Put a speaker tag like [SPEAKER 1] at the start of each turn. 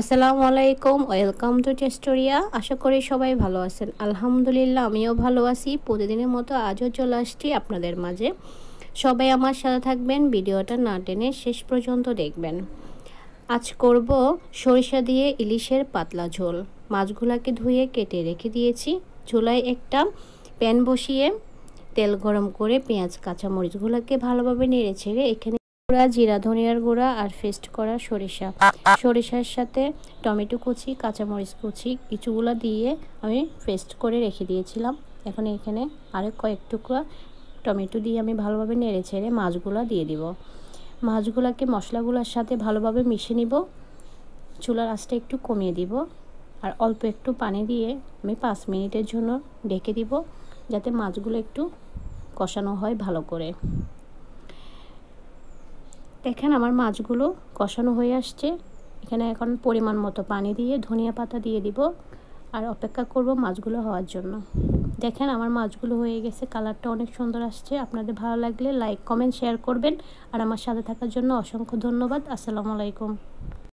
[SPEAKER 1] আসসালামু আলাইকুম, welcome to টেস্টোরিয়া। আশা করি সবাই ভালো আছেন। আলহামদুলিল্লাহ আমিও ভালো আছি। প্রতিদিনের মতো আজও চলে আসছি আপনাদের মাঝে। সবাই আমার সাথে থাকবেন, ভিডিওটা না টেনে শেষ পর্যন্ত দেখবেন। আজ করব সরিষা দিয়ে ইলিশের পাতলা ঝোল। মাছগুলোকে ধুয়ে কেটে রেখে দিয়েছি। চুলায় একটা প্যান বসিয়ে তেল গরম করে পেঁয়াজ কাঁচামরিচগুলোকে ভালোভাবে নেড়ে ছেড়ে এখানে গুঁড়া জিরা, ধনিয়ার গুঁড়া আর পেস্ট করা সরিষার সাথে টমেটো কুচি, কাঁচামরিচ কুচি কিছুগুলো দিয়ে আমি পেস্ট করে রেখে দিয়েছিলাম। এখন এখানে আরও কয়েক টুকরা টমেটো দিয়ে আমি ভালোভাবে নেড়ে ছেড়ে মাছগুলো দিয়ে দিব। মাছগুলোকে মশলাগুলোর সাথে ভালোভাবে মিশিয়ে নিব। চুলার আঁচটা একটু কমিয়ে দিব আর অল্প একটু পানি দিয়ে আমি 5 মিনিটের জন্য ঢেকে দিব, যাতে মাছগুলো একটু কষানো হয় ভালো করে। দেখেন আমার মাছগুলো কষানো হয়ে আসছে। এখানে এখন পরিমাণ মতো পানি দিয়ে ধনিয়া পাতা দিয়ে দিব আর অপেক্ষা করব মাছগুলো হওয়ার জন্য। দেখেন আমার মাছগুলো হয়ে গেছে, কালারটা অনেক সুন্দর আসছে। আপনাদের ভালো লাগলে লাইক, কমেন্ট, শেয়ার করবেন আর আমার সাথে থাকার জন্য অসংখ্য ধন্যবাদ। আসসালামু আলাইকুম।